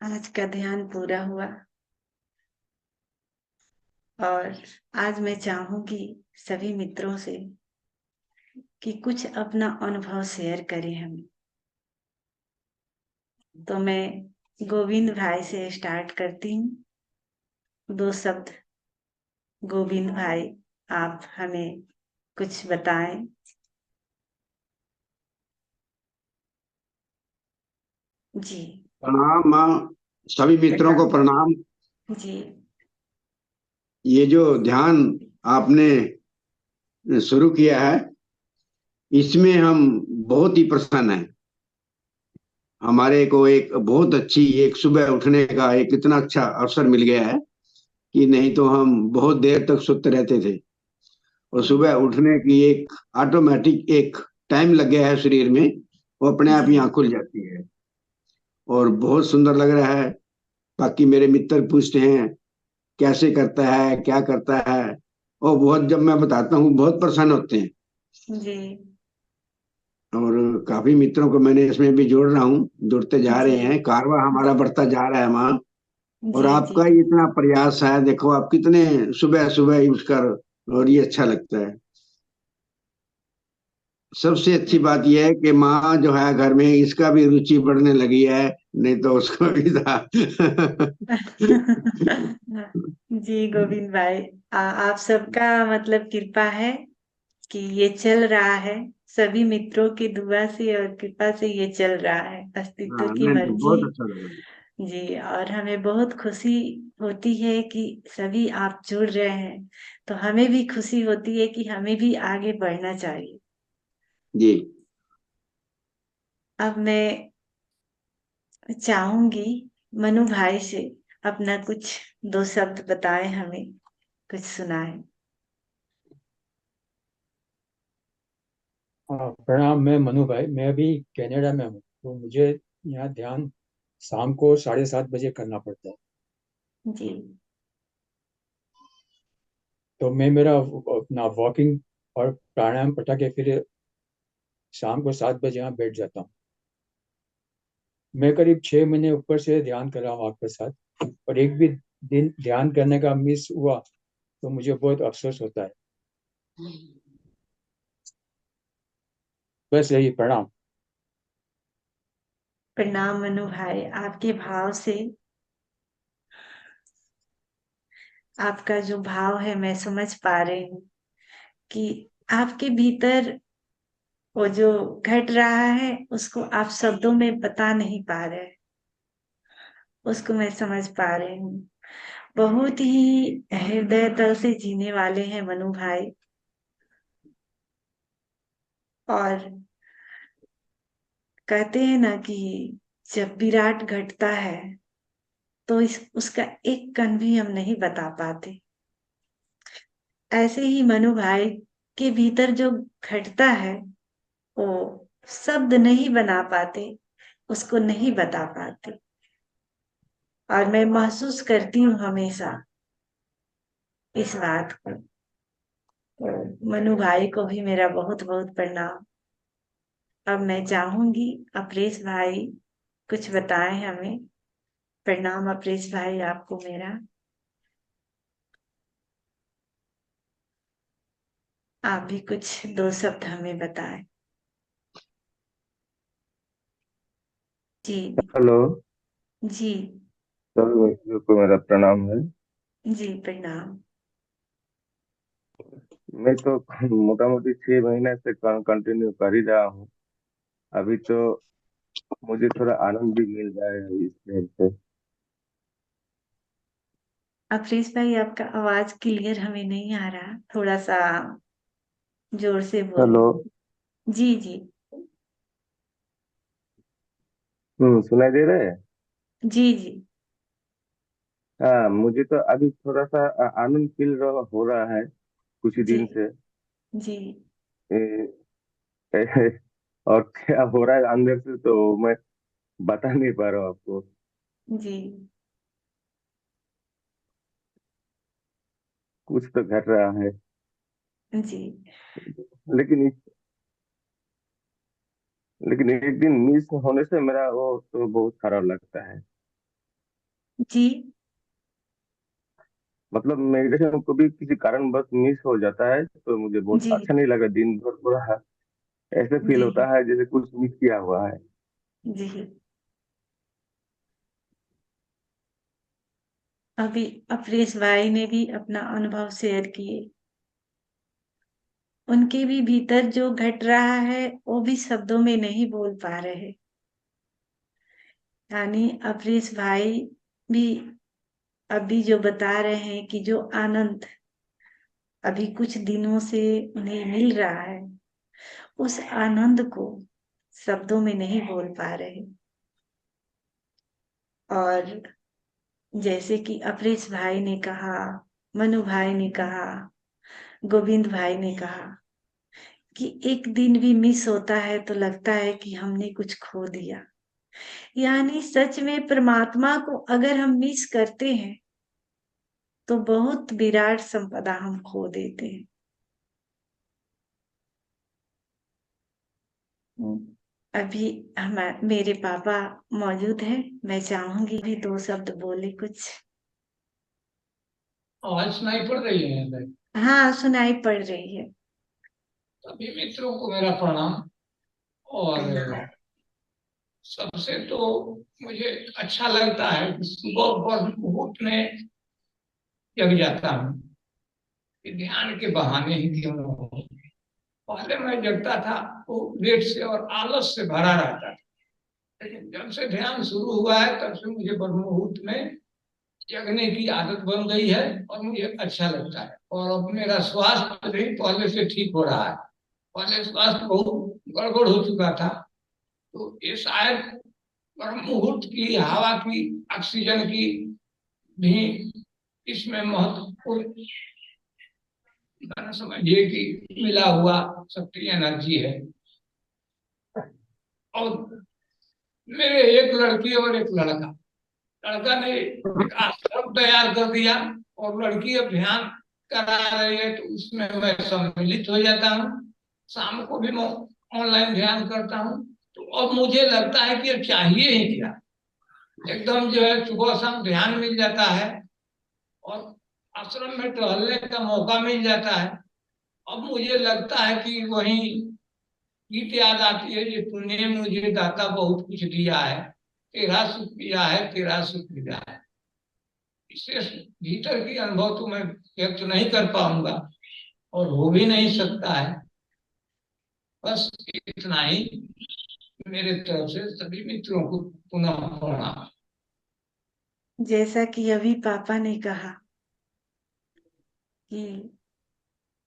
आज का ध्यान पूरा हुआ और आज मैं चाहूंगी सभी मित्रों से कि कुछ अपना अनुभव शेयर करें हम। तो मैं गोविंद भाई से स्टार्ट करती हूँ। दो शब्द गोविंद भाई, आप हमें कुछ बताएं। जी। प्रणाम माँ। सभी मित्रों को प्रणाम। प्रणाम। जी। ये जो ध्यान आपने शुरू किया है, इसमें हम बहुत ही प्रसन्न हैं। हमारे को एक बहुत अच्छी एक सुबह उठने का एक इतना अच्छा अवसर मिल गया है कि नहीं तो हम बहुत देर तक सुस्त रहते थे। और सुबह उठने की एक ऑटोमेटिक एक टाइम लग गया है शरीर में, वो अपने आप जी। ही आँख खुल जाती है और बहुत सुंदर लग रहा है। बाकी मेरे मित्र पूछते हैं कैसे करता है, क्या करता है, और बहुत जब मैं बताता हूँ बहुत प्रसन्न होते हैं। जी। और काफी मित्रों को मैंने इसमें भी जोड़ रहा हूँ, जुड़ते जा जी। रहे हैं, कारवा हमारा बढ़ता जा रहा है वहाँ। और जी। जी। आपका ही इतना प्रयास है, देखो आप कितने सुबह सुबह ही उठकर, और ये अच्छा लगता है। सबसे अच्छी बात यह है कि माँ जो है घर में, इसका भी रुचि बढ़ने लगी है, नहीं तो उसको भी था। जी गोविंद भाई, आप सबका मतलब कृपा है कि ये चल रहा है। सभी मित्रों की दुआ से और कृपा से ये चल रहा है, अस्तित्व हाँ, की नहीं नहीं, मर्जी। बहुत अच्छा लगा। जी, और हमें बहुत खुशी होती है कि सभी आप जुड़ रहे हैं। तो हमें भी खुशी होती है कि हमें भी आगे बढ़ना चाहिए। जी। अब मैं चाहूंगी मनु भाई से अपना कुछ दो शब्द बताएं, हमें कुछ सुनाएं। हाँ, प्रणाम। मैं मनु भाई, मैं अभी कनाडा में हूँ, तो मुझे यहाँ ध्यान शाम को 7:30 बजे करना पड़ता है। जी। तो मैं मेरा अपना वॉकिंग और प्राणायाम पटा के फिर शाम को 7 बजे यहाँ बैठ जाता हूँ। मैं करीब 6 महीने ऊपर से ध्यान कर रहा हूँ आपके साथ, और एक भी दिन ध्यान करने का मिस हुआ तो मुझे बहुत अफसोस होता है। बस यही, प्रणाम। प्रणाम मनु भाई, आपके भाव से, आपका जो भाव है मैं समझ पा रही हूँ कि आपके भीतर वो जो घट रहा है उसको आप शब्दों में बता नहीं पा रहे। उसको मैं समझ पा रही हूँ। बहुत ही हृदय तल से जीने वाले हैं मनु भाई। और कहते हैं ना कि जब विराट घटता है तो इस उसका एक कण भी हम नहीं बता पाते। ऐसे ही मनु भाई के भीतर जो घटता है वो शब्द नहीं बना पाते, उसको नहीं बता पाते। और मैं महसूस करती हूँ हमेशा इस बात को। तो मनु भाई को भी मेरा बहुत बहुत प्रणाम। अब मैं चाहूंगी अपरेश भाई कुछ बताएं हमें। प्रणाम अपरेश भाई, आपको मेरा। आप भी कुछ दो शब्द हमें बताएं। जी। हेलो। जी। सभी बच्चों को मेरा प्रणाम है। जी प्रणाम। मैं तो मोटा मोटी 6 महीने से कंटिन्यू कर ही रहा हूँ। अभी तो मुझे थोड़ा आनंद भी मिल रहा है इस खेल से। अपरेश भाई, आपका आवाज क्लियर हमें नहीं आ रहा, थोड़ा सा जोर से हेलो। बोलिए। जी। जी। सुनाई दे रहा है? जी। जी। हाँ, मुझे तो अभी थोड़ा सा आनंद फील हो रहा है कुछ ही जी। दिन से। जी। ए, और क्या हो रहा है अंदर से तो मैं बता नहीं पा रहा हूँ आपको। जी। कुछ तो घट रहा है। जी। लेकिन लेकिन एक दिन मिस होने से मेरा वो तो बहुत खराब लगता है। जी मतलब मेडिटेशन कभी किसी कारणवश मिस हो जाता है तो मुझे बहुत जी अच्छा नहीं लगा, दिन भर पूरा ऐसे फील जी होता है जैसे कुछ मिस किया हुआ है। जी। अभी अफरेश भाई ने भी अपना अनुभव शेयर किए। उनके भी भीतर जो घट रहा है वो भी शब्दों में नहीं बोल पा रहे। यानी अफरेश भाई भी अभी जो बता रहे हैं कि जो आनंद अभी कुछ दिनों से उन्हें मिल रहा है, उस आनंद को शब्दों में नहीं बोल पा रहे। और जैसे कि अफरेश भाई ने कहा, मनु भाई ने कहा, गोविंद भाई ने कहा कि एक दिन भी मिस होता है तो लगता है कि हमने कुछ खो दिया। यानी सच में परमात्मा को अगर हम मिस करते हैं तो बहुत विराट संपदा हम खो देते हैं। अभी मेरे पापा मौजूद हैं, मैं चाहूंगी भी दो शब्द बोले कुछ। आवाज सुनाई पड़ रही है? हाँ, सुनाई पड़ रही है। सभी मित्रों को मेरा प्रणाम। और प्रणाम। सबसे तो मुझे अच्छा लगता है कि सुबह ब्रह्म मुहूर्त में जग जाता हूँ, कि ध्यान के बहाने ही क्यों न हो। पहले मैं जगता था वो लेट से और आलस से भरा रहता था, लेकिन जब से ध्यान शुरू हुआ है तब से मुझे ब्रह्म मुहूर्त में जगने की आदत बन गई है और मुझे अच्छा लगता है। और अब मेरा स्वास्थ्य भी पहले से ठीक हो रहा है। पहले स्वास्थ्य बहुत गड़बड़ हो चुका था, तो ये शायद ब्रह्म मुहूर्त की हवा की, ऑक्सीजन की भी इसमें महत्वपूर्ण, समझिए कि मिला हुआ शक्ति, एनर्जी है। और मेरे एक लड़की और एक लड़का, लड़का ने एक आश्रम तैयार कर दिया और लड़की अब ध्यान करा रही है, तो उसमें मैं सम्मिलित हो जाता हूँ। शाम को भी मैं ऑनलाइन ध्यान करता हूँ। तो अब मुझे लगता है कि अब चाहिए ही क्या, एकदम जो है सुबह शाम ध्यान मिल जाता है और आश्रम में टहलने का मौका मिल जाता है। अब मुझे लगता है कि वही गीत याद आती है, ये तूने मुझे दाता बहुत कुछ दिया है, तेरा सुख दिया है, तेरा सुख दिया है। इससे भीतर की अनुभव तो मैं व्यक्त नहीं कर पाऊंगा और हो भी नहीं सकता है। बस इतना ही मेरे तरफ से सभी मित्रों को पुनः प्रणाम। जैसा कि अभी पापा ने कहा कि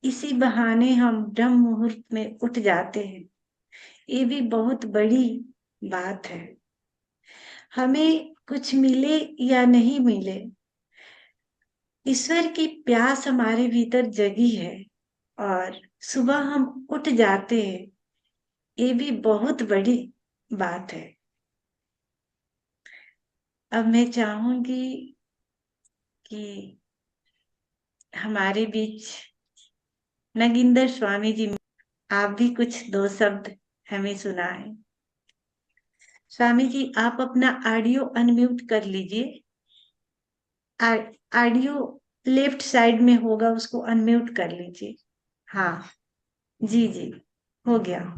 इसी बहाने हम ब्रह्म मुहूर्त में उठ जाते हैं, ये भी बहुत बड़ी बात है। हमें कुछ मिले या नहीं मिले, ईश्वर की प्यास हमारे भीतर जगी है और सुबह हम उठ जाते हैं, ये भी बहुत बड़ी बात है। अब मैं चाहूंगी कि हमारे बीच नगिंदर स्वामी जी, आप भी कुछ दो शब्द हमें सुनाएं। स्वामी जी, आप अपना ऑडियो अनम्यूट कर लीजिए। ऑडियो लेफ्ट साइड में होगा, उसको अनम्यूट कर लीजिए। हाँ, जी जी, हो गया।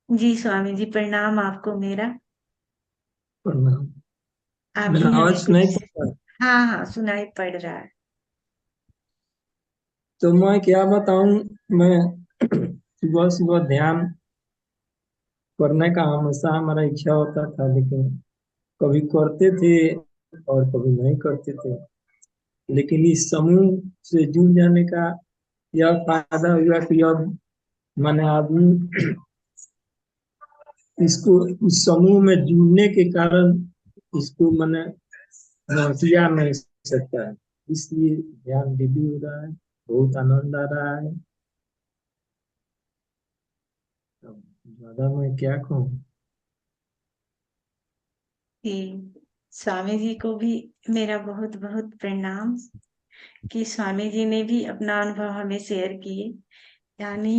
जी स्वामी जी, प्रणाम आपको मेरा। प्रणाम। आप मेरा भी आवाज हमें सुनाई कुछ। पड़ रहा है? हाँ हाँ, सुनाई पड़ रहा है। तो मैं क्या बताऊं, मैं सुबह सुबह ध्यान करने का हमेशा हमारा इच्छा होता था, लेकिन कभी करते थे और कभी नहीं करते थे। लेकिन इस समूह से जुड़ जाने का यह फायदा हुआ कि अब मैंने आदमी इसको, इस समूह में जुड़ने के कारण इसको मैंने किया नहीं सकता है, इसलिए ध्यान दीदी हो रहा है, बहुत आनंद आ रहा है। अब ज्यादा मैं क्या कहूँ। कि स्वामी जी को भी मेरा बहुत बहुत प्रणाम, कि स्वामी जी ने भी अपना अनुभव हमें शेयर किए। यानी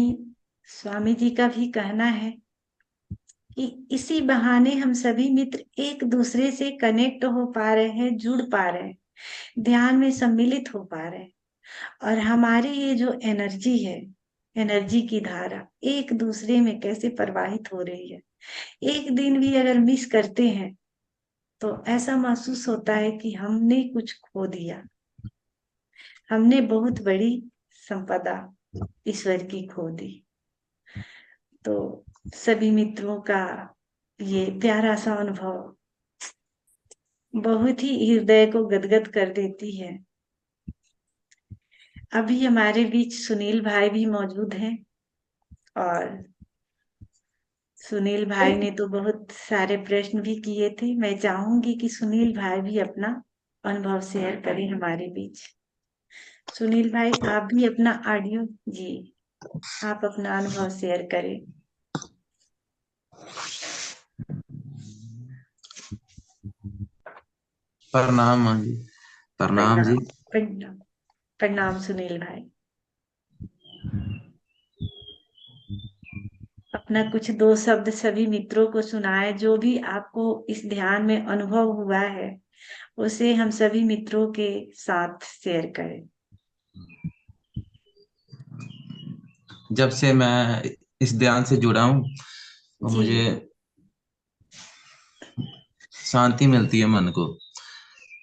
स्वामी जी का भी कहना है कि इसी बहाने हम सभी मित्र एक दूसरे से कनेक्ट हो पा रहे हैं, जुड़ पा रहे हैं, ध्यान में सम्मिलित हो पा रहे हैं, और हमारी ये जो एनर्जी है, एनर्जी की धारा एक दूसरे में कैसे प्रवाहित हो रही है। एक दिन भी अगर मिस करते हैं तो ऐसा महसूस होता है कि हमने कुछ खो दिया, हमने बहुत बड़ी संपदा ईश्वर की खो दी। तो सभी मित्रों का ये प्यारा सा अनुभव बहुत ही हृदय को गदगद कर देती है। अभी हमारे बीच सुनील भाई भी मौजूद हैं, और सुनील भाई ने तो बहुत सारे प्रश्न भी किए थे। मैं चाहूंगी कि सुनील भाई भी अपना अनुभव शेयर करें हमारे बीच। सुनील भाई, आप भी अपना ऑडियो जी, आप अपना अनुभव शेयर करें। प्रणाम माँ जी। प्रणाम जी। प्रणाम प्रणाम प्रणाम सुनील भाई। अपना कुछ दो शब्द सभी मित्रों को सुनाए, जो भी आपको इस ध्यान में अनुभव हुआ है उसे हम सभी मित्रों के साथ शेयर करें। जब से मैं इस ध्यान से जुड़ा हूँ तो जी मुझे शांति मिलती है मन को,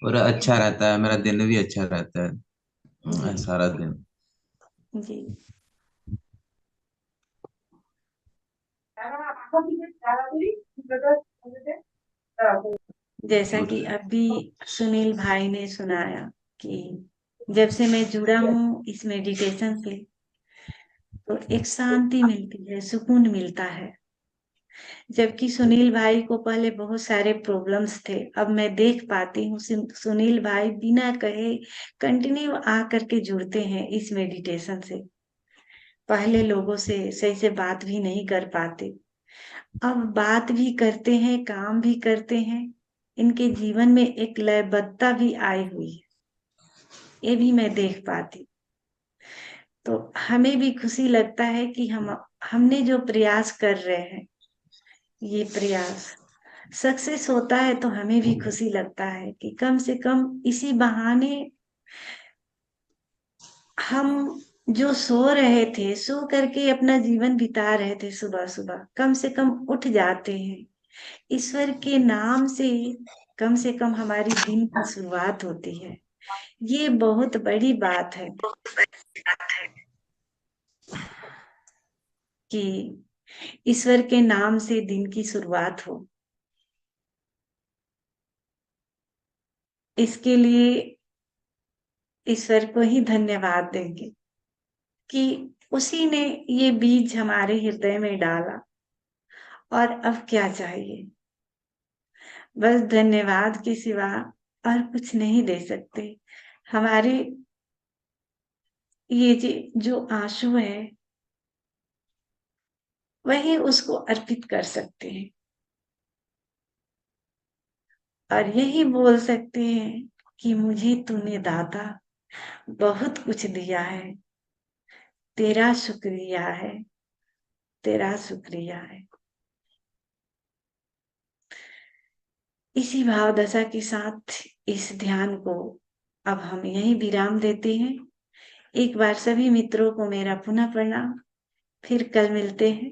और अच्छा रहता है, मेरा दिन भी अच्छा रहता है जी सारा दिन। जी। जैसा और कि अभी सुनील भाई ने सुनाया कि जब से मैं जुड़ा हूँ इस मेडिटेशन से तो एक शांति मिलती है, सुकून मिलता है। जबकि सुनील भाई को पहले बहुत सारे प्रॉब्लम्स थे, अब मैं देख पाती हूँ सुनील भाई बिना कहे कंटिन्यू आ करके जुड़ते हैं इस मेडिटेशन से। पहले लोगों से सही से बात भी नहीं कर पाते, अब बात भी करते हैं, काम भी करते हैं। इनके जीवन में एक लयबद्धता भी आई हुई है, ये भी मैं देख पाती। तो हमें भी खुशी लगता है कि हमने जो प्रयास कर रहे हैं, ये प्रयास सक्सेस होता है तो हमें भी खुशी लगता है कि कम से कम इसी बहाने हम जो सो रहे थे, सो करके अपना जीवन बिता रहे थे, सुबह सुबह कम से कम उठ जाते हैं ईश्वर के नाम से, कम से कम हमारी दिन की शुरुआत होती है। ये बहुत बड़ी बात है कि ईश्वर के नाम से दिन की शुरुआत हो। इसके लिए ईश्वर को ही धन्यवाद देंगे कि उसी ने ये बीज हमारे हृदय में डाला, और अब क्या चाहिए। बस धन्यवाद के सिवा और कुछ नहीं दे सकते। हमारे ये जो आंसू है वही उसको अर्पित कर सकते हैं, और यही बोल सकते हैं कि मुझे तूने दाता बहुत कुछ दिया है, तेरा शुक्रिया है, तेरा शुक्रिया है। इसी भाव दशा के साथ इस ध्यान को अब हम यही विराम देते हैं। एक बार सभी मित्रों को मेरा पुनः प्रणाम। फिर कल मिलते हैं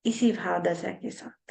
इसी भाव दशा के साथ।